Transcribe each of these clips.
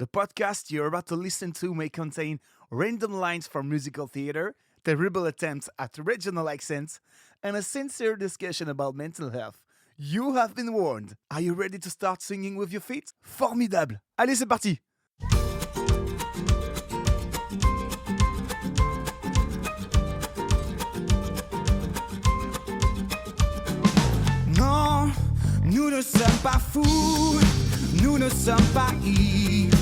The podcast you're about to listen to may contain random lines from musical theater, terrible attempts at regional accents, and a sincere discussion about mental health. You have been warned. Are you ready to start singing with your feet? Formidable! Allez, c'est parti! Non, nous ne sommes pas fous, nous ne sommes pas ivres,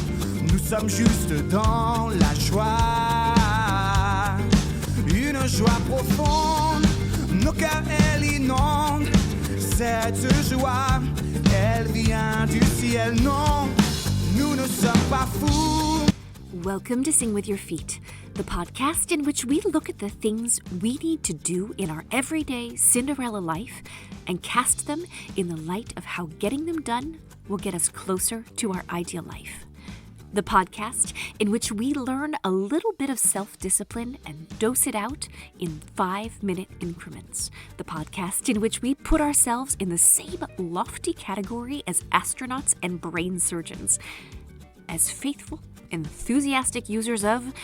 nous sommes juste dans la joie. Une joie profonde, nos cœurs elle inonde. Cette joie, elle vient du ciel. Non, nous ne sommes pas fous. Welcome to Sing With Your Feet, the podcast in which we look at the things we need to do in our everyday Cinderella life and cast them in the light of how getting them done will get us closer to our ideal life. The podcast in which we learn a little bit of self-discipline and dose it out in 5-minute increments. The podcast in which we put ourselves in the same lofty category as astronauts and brain surgeons, as faithful, enthusiastic users of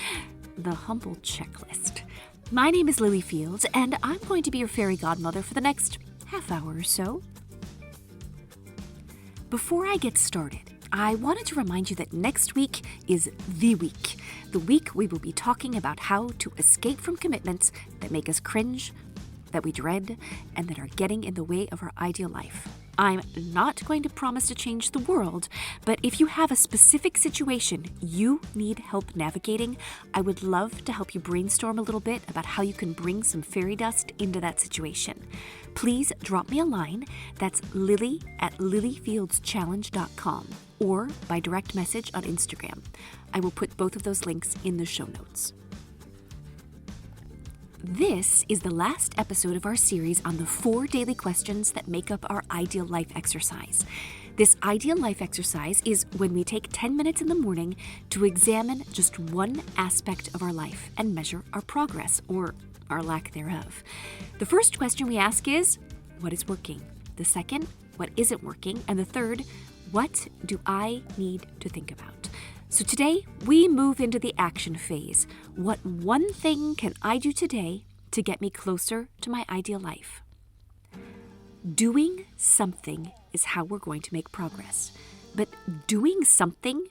the Humble Checklist. My name is Lily Fields, and I'm going to be your fairy godmother for the next half hour or so. Before I get started, I wanted to remind you that next week is the week we will be talking about how to escape from commitments that make us cringe, that we dread, and that are getting in the way of our ideal life. I'm not going to promise to change the world, but if you have a specific situation you need help navigating, I would love to help you brainstorm a little bit about how you can bring some fairy dust into that situation. Please drop me a line. That's lily@lilyfieldschallenge.com or by direct message on Instagram. I will put both of those links in the show notes. This is the last episode of our series on the 4 daily questions that make up our Ideal Life exercise. This Ideal Life exercise is when we take 10 minutes in the morning to examine just one aspect of our life and measure our progress, or our lack thereof. The first question we ask is, what is working? The second, what isn't working? And the third, what do I need to think about? So today, we move into the action phase. What one thing can I do today to get me closer to my ideal life? Doing something is how we're going to make progress. But doing something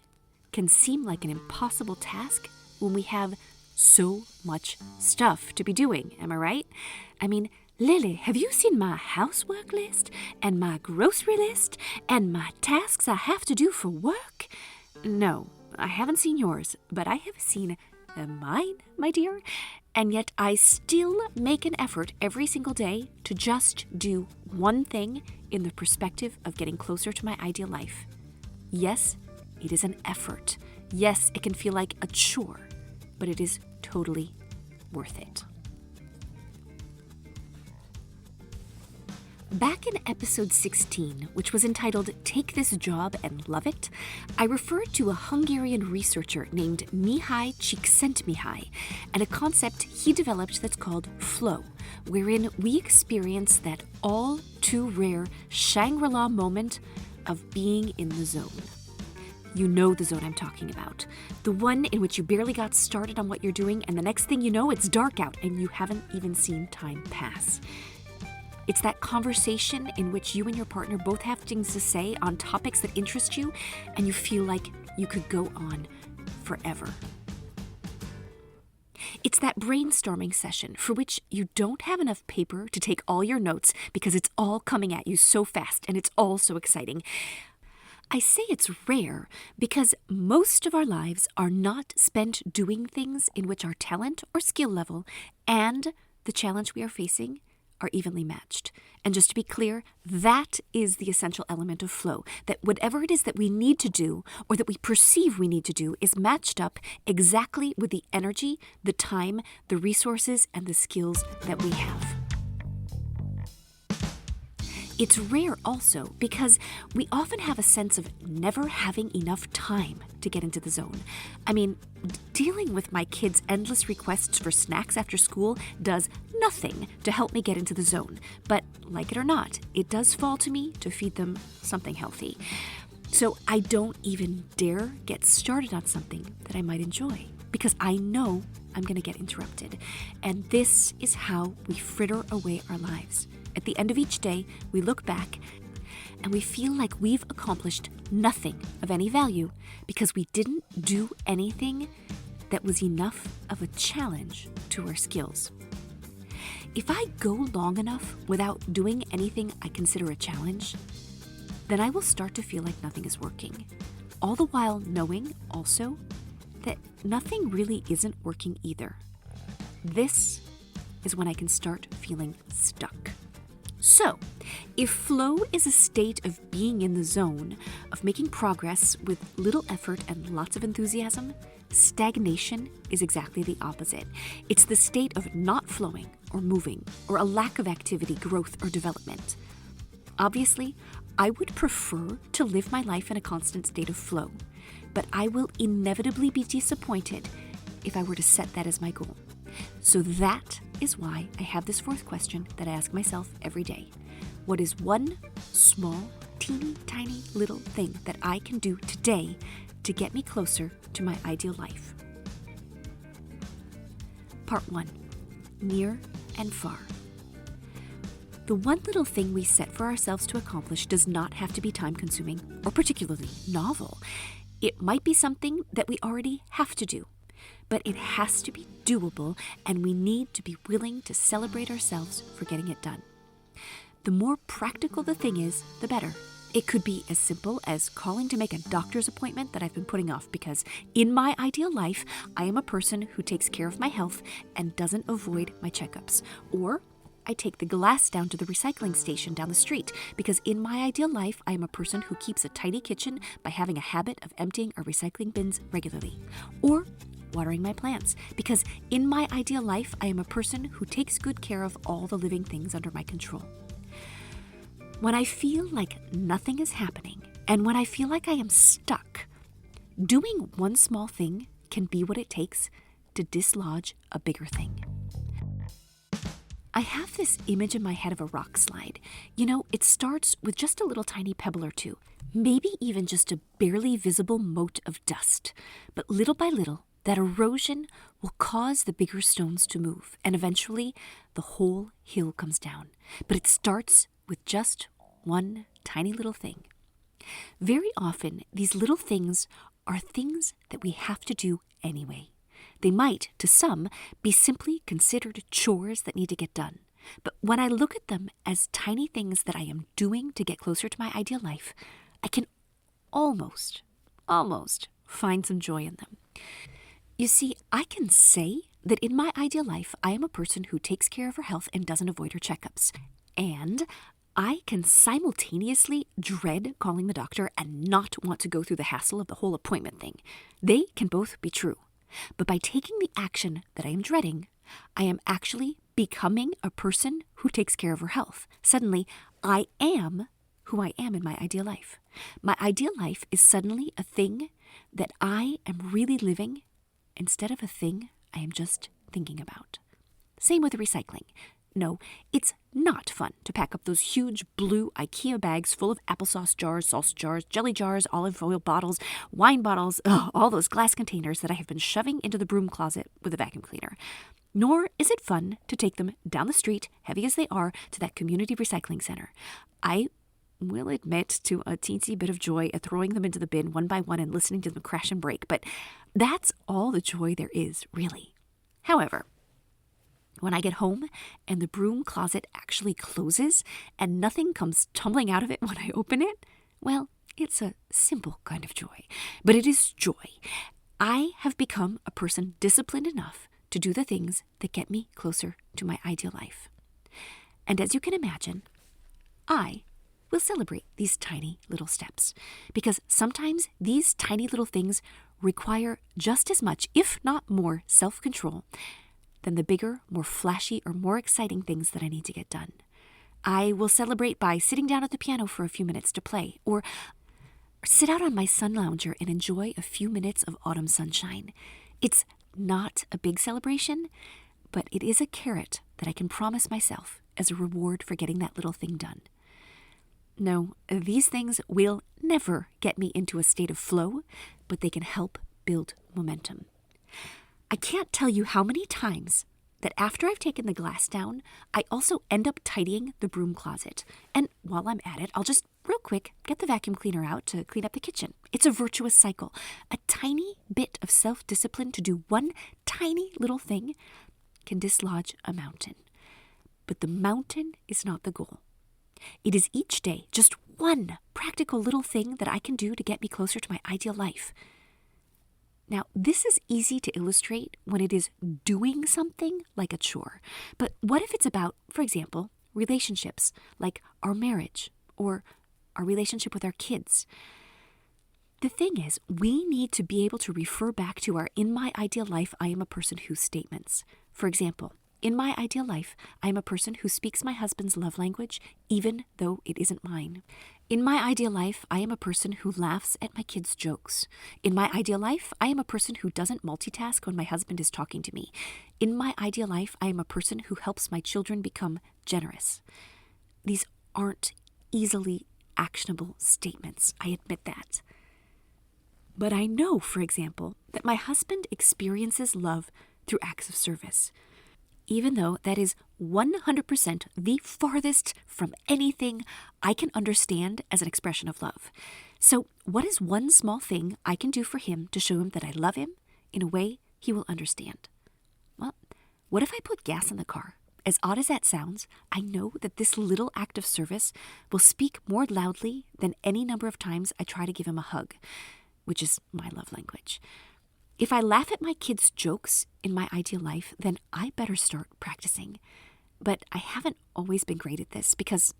can seem like an impossible task when we have so much stuff to be doing, am I right? I mean, Lily, have you seen my housework list and my grocery list and my tasks I have to do for work? No, I haven't seen yours, but I have seen mine, my dear. And yet I still make an effort every single day to just do one thing in the perspective of getting closer to my ideal life. Yes, it is an effort. Yes, it can feel like a chore, but it is totally worth it. Back in episode 16, which was entitled Take This Job and Love It, I referred to a Hungarian researcher named Mihaly Csikszentmihalyi and a concept he developed that's called flow, wherein we experience that all too rare Shangri-La moment of being in the zone. You know the zone I'm talking about. The one in which you barely got started on what you're doing, and the next thing you know, it's dark out and you haven't even seen time pass. It's that conversation in which you and your partner both have things to say on topics that interest you, and you feel like you could go on forever. It's that brainstorming session for which you don't have enough paper to take all your notes because it's all coming at you so fast and it's all so exciting. I say it's rare because most of our lives are not spent doing things in which our talent or skill level and the challenge we are facing are evenly matched. And just to be clear, that is the essential element of flow, that whatever it is that we need to do or that we perceive we need to do is matched up exactly with the energy, the time, the resources, and the skills that we have. It's rare also because we often have a sense of never having enough time to get into the zone. I mean, dealing with my kids' endless requests for snacks after school does nothing to help me get into the zone. But like it or not, it does fall to me to feed them something healthy. So I don't even dare get started on something that I might enjoy because I know I'm going to get interrupted. And this is how we fritter away our lives. At the end of each day, we look back and we feel like we've accomplished nothing of any value because we didn't do anything that was enough of a challenge to our skills. If I go long enough without doing anything I consider a challenge, then I will start to feel like nothing is working, all the while knowing also that nothing really isn't working either. This is when I can start feeling stuck. So, if flow is a state of being in the zone, of making progress with little effort and lots of enthusiasm, stagnation is exactly the opposite. It's the state of not flowing or moving, or a lack of activity, growth, or development. Obviously, I would prefer to live my life in a constant state of flow, but I will inevitably be disappointed if I were to set that as my goal. So that is why I have this fourth question that I ask myself every day. What is one small, teeny, tiny little thing that I can do today to get me closer to my ideal life? Part 1. Near and far. The one little thing we set for ourselves to accomplish does not have to be time-consuming or particularly novel. It might be something that we already have to do, but it has to be doable, and we need to be willing to celebrate ourselves for getting it done. The more practical the thing is, the better. It could be as simple as calling to make a doctor's appointment that I've been putting off because in my ideal life, I am a person who takes care of my health and doesn't avoid my checkups. Or I take the glass down to the recycling station down the street because in my ideal life, I am a person who keeps a tidy kitchen by having a habit of emptying our recycling bins regularly. Or watering my plants because in my ideal life, I am a person who takes good care of all the living things under my control. When I feel like nothing is happening and when I feel like I am stuck, doing one small thing can be what it takes to dislodge a bigger thing. I have this image in my head of a rock slide. You know, it starts with just a little tiny pebble or two, maybe even just a barely visible mote of dust. But little by little, that erosion will cause the bigger stones to move, and eventually the whole hill comes down. But it starts with just one tiny little thing. Very often, these little things are things that we have to do anyway. They might, to some, be simply considered chores that need to get done. But when I look at them as tiny things that I am doing to get closer to my ideal life, I can almost find some joy in them. You see, I can say that in my ideal life, I am a person who takes care of her health and doesn't avoid her checkups. And I can simultaneously dread calling the doctor and not want to go through the hassle of the whole appointment thing. They can both be true. But by taking the action that I am dreading, I am actually becoming a person who takes care of her health. Suddenly, I am who I am in my ideal life. My ideal life is suddenly a thing that I am really living instead of a thing I am just thinking about. Same with recycling. No, it's not fun to pack up those huge blue IKEA bags full of applesauce jars, salsa jars, jelly jars, olive oil bottles, wine bottles, all those glass containers that I have been shoving into the broom closet with a vacuum cleaner. Nor is it fun to take them down the street, heavy as they are, to that community recycling center. I will admit to a teensy bit of joy at throwing them into the bin one by one and listening to them crash and break, but that's all the joy there is, really. However, when I get home and the broom closet actually closes and nothing comes tumbling out of it when I open it, well, it's a simple kind of joy, but it is joy. I have become a person disciplined enough to do the things that get me closer to my ideal life. And as you can imagine, I will celebrate these tiny little steps because sometimes these tiny little things require just as much, if not more, self-control than the bigger, more flashy, or more exciting things that I need to get done. I will celebrate by sitting down at the piano for a few minutes to play, or sit out on my sun lounger and enjoy a few minutes of autumn sunshine. It's not a big celebration, but it is a carrot that I can promise myself as a reward for getting that little thing done. No, these things will never get me into a state of flow, but they can help build momentum. I can't tell you how many times that after I've taken the glass down, I also end up tidying the broom closet. And while I'm at it, I'll just real quick get the vacuum cleaner out to clean up the kitchen. It's a virtuous cycle. A tiny bit of self-discipline to do one tiny little thing can dislodge a mountain. But the mountain is not the goal. It is each day just one practical little thing that I can do to get me closer to my ideal life. Now, this is easy to illustrate when it is doing something like a chore. But what if it's about, for example, relationships, like our marriage or our relationship with our kids? The thing is, we need to be able to refer back to our "in my ideal life, I am a person who" statements. For example, in my ideal life, I am a person who speaks my husband's love language, even though it isn't mine. In my ideal life, I am a person who laughs at my kids' jokes. In my ideal life, I am a person who doesn't multitask when my husband is talking to me. In my ideal life, I am a person who helps my children become generous. These aren't easily actionable statements, I admit that. But I know, for example, that my husband experiences love through acts of service, even though that is 100% the farthest from anything I can understand as an expression of love. So what is one small thing I can do for him to show him that I love him in a way he will understand? Well, what if I put gas in the car? As odd as that sounds, I know that this little act of service will speak more loudly than any number of times I try to give him a hug, which is my love language. If I laugh at my kids' jokes in my ideal life, then I better start practicing. But I haven't always been great at this because,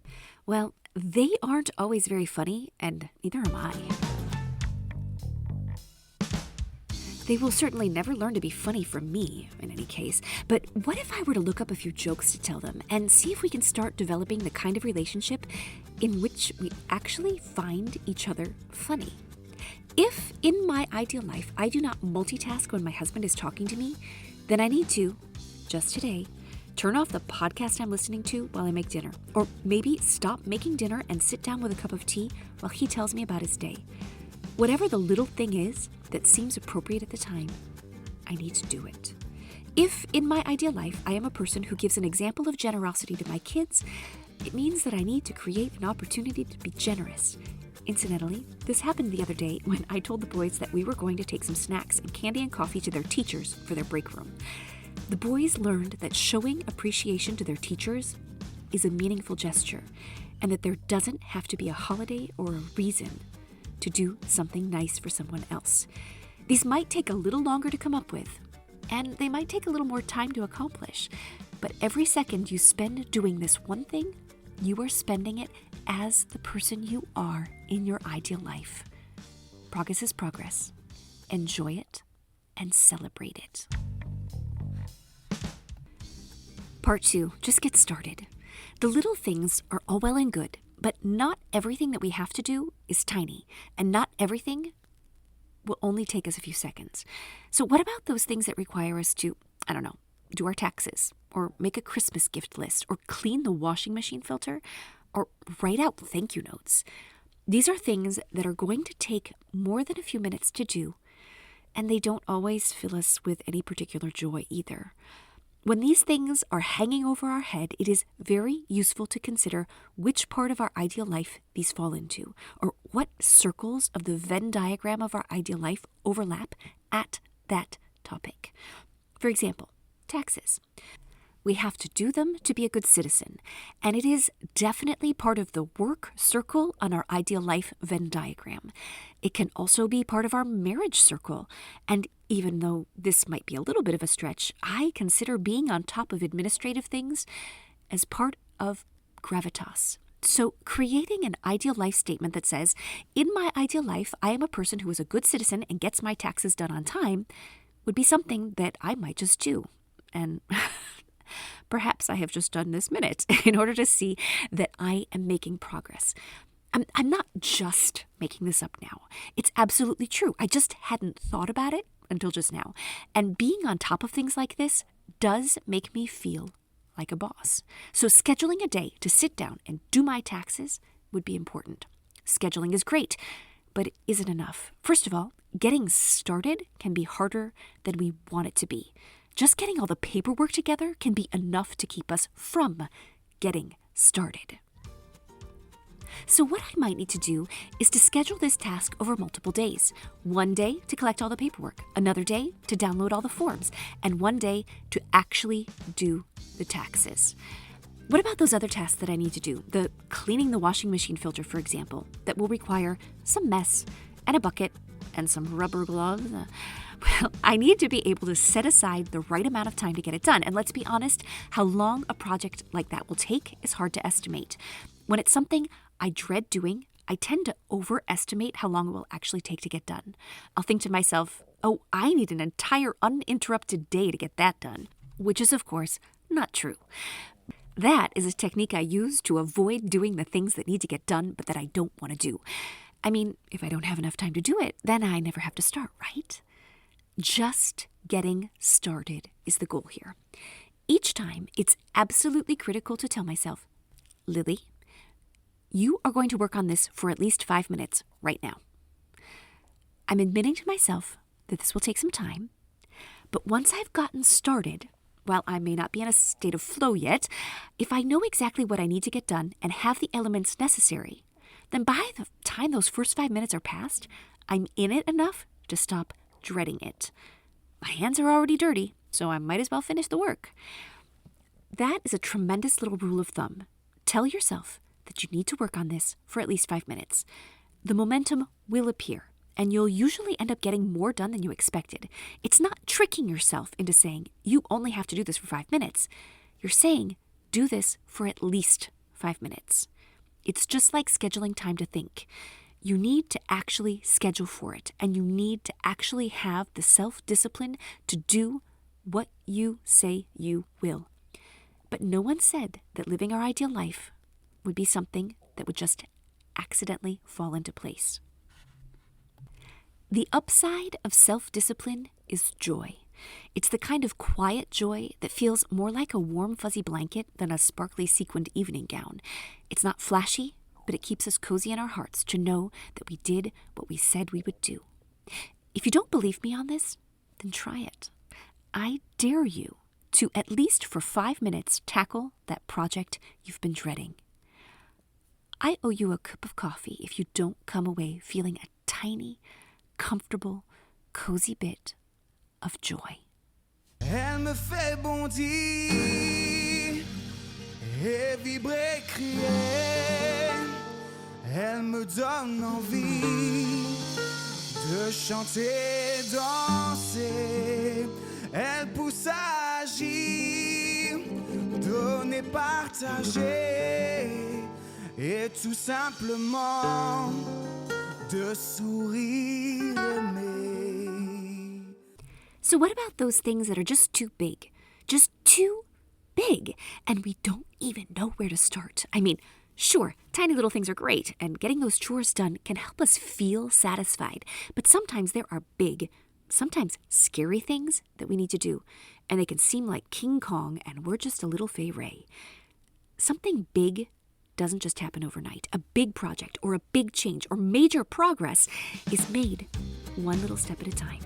well, they aren't always very funny, and neither am I. They will certainly never learn to be funny from me, in any case. But what if I were to look up a few jokes to tell them and see if we can start developing the kind of relationship in which we actually find each other funny? If, in my ideal life, I do not multitask when my husband is talking to me, then I need to, just today, turn off the podcast I'm listening to while I make dinner. Or maybe stop making dinner and sit down with a cup of tea while he tells me about his day. Whatever the little thing is that seems appropriate at the time, I need to do it. If, in my ideal life, I am a person who gives an example of generosity to my kids, it means that I need to create an opportunity to be generous. Incidentally, this happened the other day when I told the boys that we were going to take some snacks and candy and coffee to their teachers for their break room. The boys learned that showing appreciation to their teachers is a meaningful gesture, and that there doesn't have to be a holiday or a reason to do something nice for someone else. These might take a little longer to come up with, and they might take a little more time to accomplish, but every second you spend doing this one thing, you are spending it as the person you are in your ideal life. Progress is progress. Enjoy it and celebrate it. Part 2. Just get started. The little things are all well and good, but not everything that we have to do is tiny, and not everything will only take us a few seconds. So what about those things that require us to, do our taxes, or make a Christmas gift list, or clean the washing machine filter, or write out thank you notes? These are things that are going to take more than a few minutes to do, and they don't always fill us with any particular joy either. When these things are hanging over our head, it is very useful to consider which part of our ideal life these fall into, or what circles of the Venn diagram of our ideal life overlap at that topic. For example, taxes. We have to do them to be a good citizen, and it is definitely part of the work circle on our ideal life Venn diagram. It can also be part of our marriage circle, and even though this might be a little bit of a stretch, I consider being on top of administrative things as part of gravitas. So creating an ideal life statement that says, in my ideal life, I am a person who is a good citizen and gets my taxes done on time, would be something that I might just do. And perhaps I have just done this minute in order to see that I am making progress. I'm not just making this up now. It's absolutely true. I just hadn't thought about it until just now. And being on top of things like this does make me feel like a boss. So scheduling a day to sit down and do my taxes would be important. Scheduling is great, but it isn't enough. First of all, getting started can be harder than we want it to be. Just getting all the paperwork together can be enough to keep us from getting started. So what I might need to do is to schedule this task over multiple days. One day to collect all the paperwork, another day to download all the forms, and one day to actually do the taxes. What about those other tasks that I need to do? The cleaning the washing machine filter, for example, that will require some mess and a bucket and some rubber gloves. Well, I need to be able to set aside the right amount of time to get it done. And let's be honest, how long a project like that will take is hard to estimate. When it's something I dread doing, I tend to overestimate how long it will actually take to get done. I'll think to myself, oh, I need an entire uninterrupted day to get that done, which is, of course, not true. That is a technique I use to avoid doing the things that need to get done but that I don't want to do. I mean, if I don't have enough time to do it, then I never have to start, right? Just getting started is the goal here. Each time, it's absolutely critical to tell myself, Lily, you are going to work on this for at least 5 minutes right now. I'm admitting to myself that this will take some time, but once I've gotten started, while I may not be in a state of flow yet, if I know exactly what I need to get done and have the elements necessary, then by the time those first 5 minutes are past, I'm in it enough to stop dreading it. My hands are already dirty, so I might as well finish the work. That is a tremendous little rule of thumb. Tell yourself that you need to work on this for at least 5 minutes. The momentum will appear, and you'll usually end up getting more done than you expected. It's not tricking yourself into saying you only have to do this for 5 minutes. You're saying do this for at least 5 minutes. It's just like scheduling time to think. You need to actually schedule for it, and you need to actually have the self-discipline to do what you say you will. But no one said that living our ideal life would be something that would just accidentally fall into place. The upside of self-discipline is joy. It's the kind of quiet joy that feels more like a warm fuzzy blanket than a sparkly sequined evening gown. It's not flashy, but it keeps us cozy in our hearts to know that we did what we said we would do. If you don't believe me on this, then try it. I dare you to, at least for 5 minutes, tackle that project you've been dreading. I owe you a cup of coffee if you don't come away feeling a tiny, comfortable, cozy bit of joy. Elle me fait bondir et vibrer, crier. Elle me donne envie de chanter, danser. Elle pousse à agir, donner, partager. Et tout simplement de sourire, aimer. So what about those things that are just too big? Just too big, and we don't even know where to start. I mean, sure, tiny little things are great, and getting those chores done can help us feel satisfied. But sometimes there are big, sometimes scary things that we need to do, and they can seem like King Kong, and we're just a little Fay Ray. Something big doesn't just happen overnight. A big project or a big change or major progress is made one little step at a time.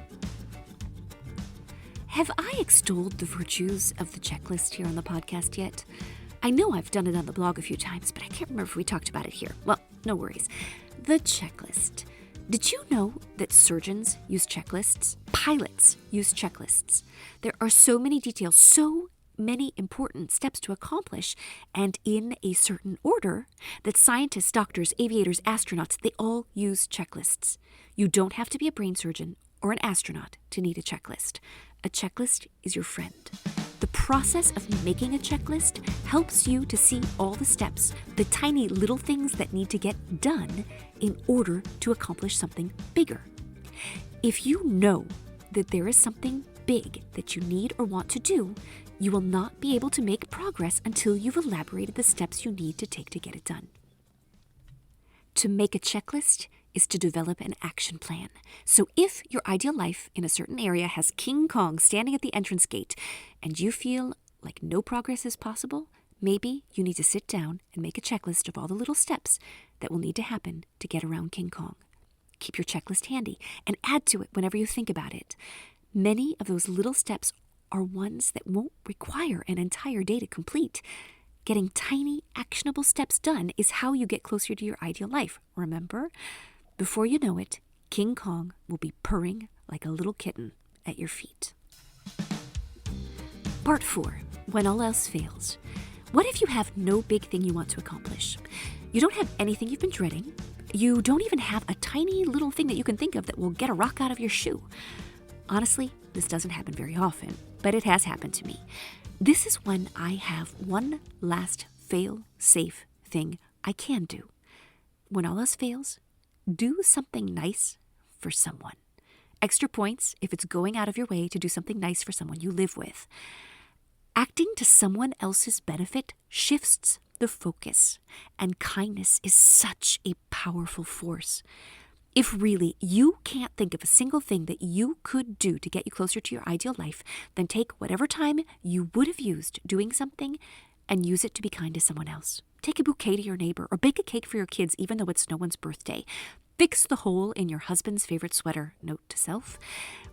Have I extolled the virtues of the checklist here on the podcast yet? I know I've done it on the blog a few times, but I can't remember if we talked about it here. Well, no worries. The checklist. Did you know that surgeons use checklists? Pilots use checklists. There are so many details, so many important steps to accomplish, and in a certain order, that scientists, doctors, aviators, astronauts, they all use checklists. You don't have to be a brain surgeon or an astronaut to need a checklist. A checklist is your friend. The process of making a checklist helps you to see all the steps, the tiny little things that need to get done in order to accomplish something bigger. If you know that there is something big that you need or want to do, you will not be able to make progress until you've elaborated the steps you need to take to get it done. To make a checklist is to develop an action plan. So if your ideal life in a certain area has King Kong standing at the entrance gate and you feel like no progress is possible, Maybe you need to sit down and make a checklist of all the little steps that will need to happen to get around King Kong. Keep your checklist handy and add to it whenever you think about it. Many of those little steps are ones that won't require an entire day to complete. Getting tiny, actionable steps done is how you get closer to your ideal life. Remember? Before you know it, King Kong will be purring like a little kitten at your feet. Part 4. When all else fails. What if you have no big thing you want to accomplish? You don't have anything you've been dreading. You don't even have a tiny little thing that you can think of that will get a rock out of your shoe. Honestly, this doesn't happen very often, but it has happened to me. This is when I have one last fail-safe thing I can do. When all else fails, do something nice for someone. Extra points if it's going out of your way to do something nice for someone you live with. Acting to someone else's benefit shifts the focus, and kindness is such a powerful force. If really you can't think of a single thing that you could do to get you closer to your ideal life, then take whatever time you would have used doing something and use it to be kind to someone else. Take a bouquet to your neighbor or bake a cake for your kids even though it's no one's birthday. Fix the hole in your husband's favorite sweater, note to self.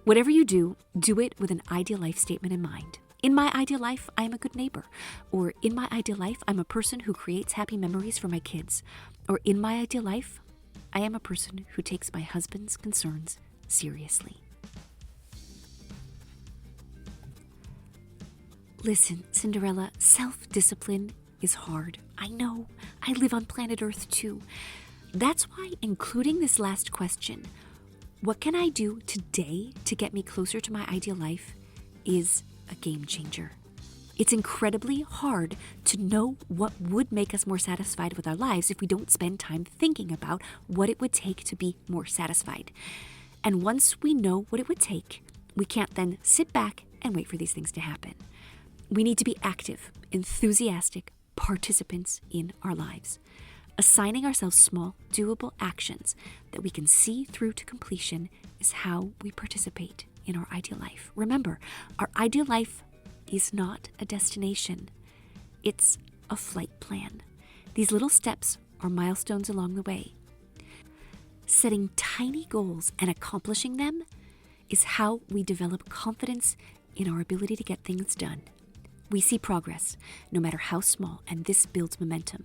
Whatever you do, do it with an ideal life statement in mind. In my ideal life, I am a good neighbor. Or in my ideal life, I'm a person who creates happy memories for my kids. Or in my ideal life, I am a person who takes my husband's concerns seriously. Listen, Cinderella, self-discipline is hard. I know. I live on planet Earth too. That's why including this last question, what can I do today to get me closer to my ideal life, is a game changer. It's incredibly hard to know what would make us more satisfied with our lives if we don't spend time thinking about what it would take to be more satisfied. And once we know what it would take, we can't then sit back and wait for these things to happen. We need to be active, enthusiastic participants in our lives. Assigning ourselves small, doable actions that we can see through to completion is how we participate in our ideal life. Remember, our ideal life is not a destination. It's a flight plan. These little steps are milestones along the way. Setting tiny goals and accomplishing them is how we develop confidence in our ability to get things done. We see progress, no matter how small, and this builds momentum.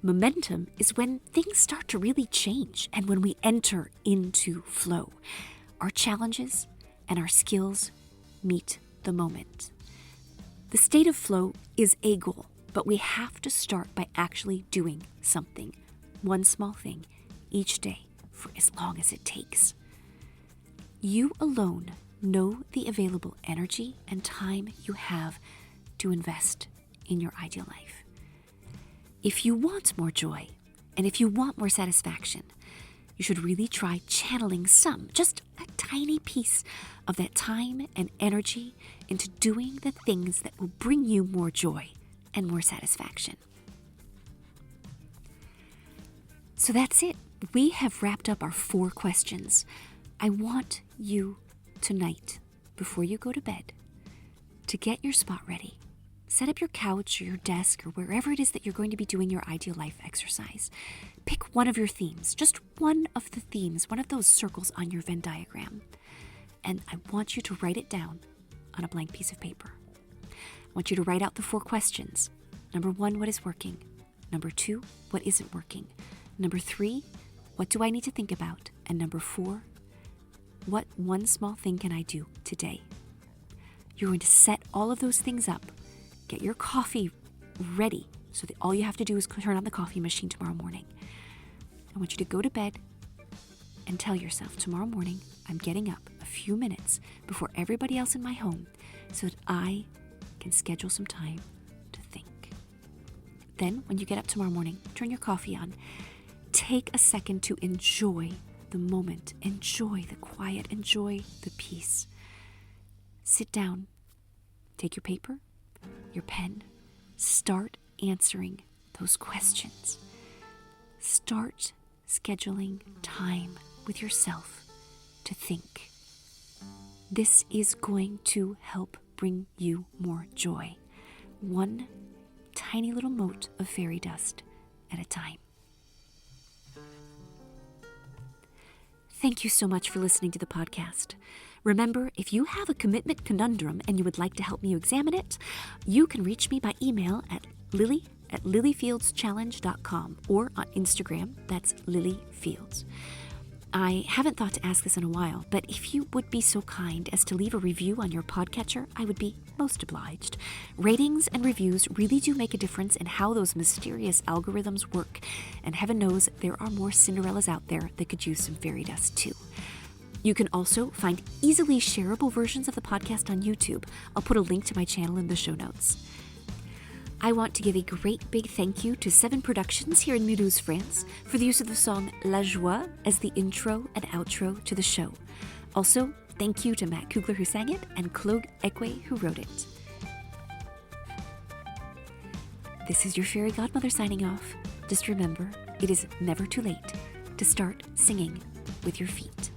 Momentum is when things start to really change and when we enter into flow. Our challenges and our skills meet the moment. The state of flow is a goal, but we have to start by actually doing something, one small thing, each day for as long as it takes. You alone know the available energy and time you have to invest in your ideal life. If you want more joy, and if you want more satisfaction, you should really try channeling just a tiny piece of that time and energy into doing the things that will bring you more joy and more satisfaction. So that's it. We have wrapped up our 4 questions. I want you tonight, before you go to bed, to get your spot ready. Set up your couch or your desk or wherever it is that you're going to be doing your ideal life exercise. Pick one of your themes, just one of the themes, one of those circles on your Venn diagram. And I want you to write it down on a blank piece of paper. I want you to write out the 4 questions. Number 1, what is working? Number 2, what isn't working? Number 3, what do I need to think about? And number 4, what one small thing can I do today? You're going to set all of those things up. Get your coffee ready so that all you have to do is turn on the coffee machine tomorrow morning. I want you to go to bed and tell yourself, tomorrow morning, I'm getting up a few minutes before everybody else in my home so that I can schedule some time to think. Then, when you get up tomorrow morning, turn your coffee on. Take a second to enjoy the moment. Enjoy the quiet. Enjoy the peace. Sit down. Take your paper, your pen. Start answering those questions. Start scheduling time with yourself to think. This is going to help bring you more joy. One tiny little mote of fairy dust at a time. Thank you so much for listening to the podcast. Remember, if you have a commitment conundrum and you would like to help me examine it, you can reach me by email at lily@lilyfieldschallenge.com or on Instagram, that's lilyfields. I haven't thought to ask this in a while, but if you would be so kind as to leave a review on your podcatcher, I would be most obliged. Ratings and reviews really do make a difference in how those mysterious algorithms work, and heaven knows there are more Cinderellas out there that could use some fairy dust too. You can also find easily shareable versions of the podcast on YouTube. I'll put a link to my channel in the show notes. I want to give a great big thank you to Seven Productions here in Mulhouse, France, for the use of the song La Joie as the intro and outro to the show. Also, thank you to Matt Kugler who sang it and Claude Ekwe who wrote it. This is your fairy godmother signing off. Just remember, it is never too late to start singing with your feet.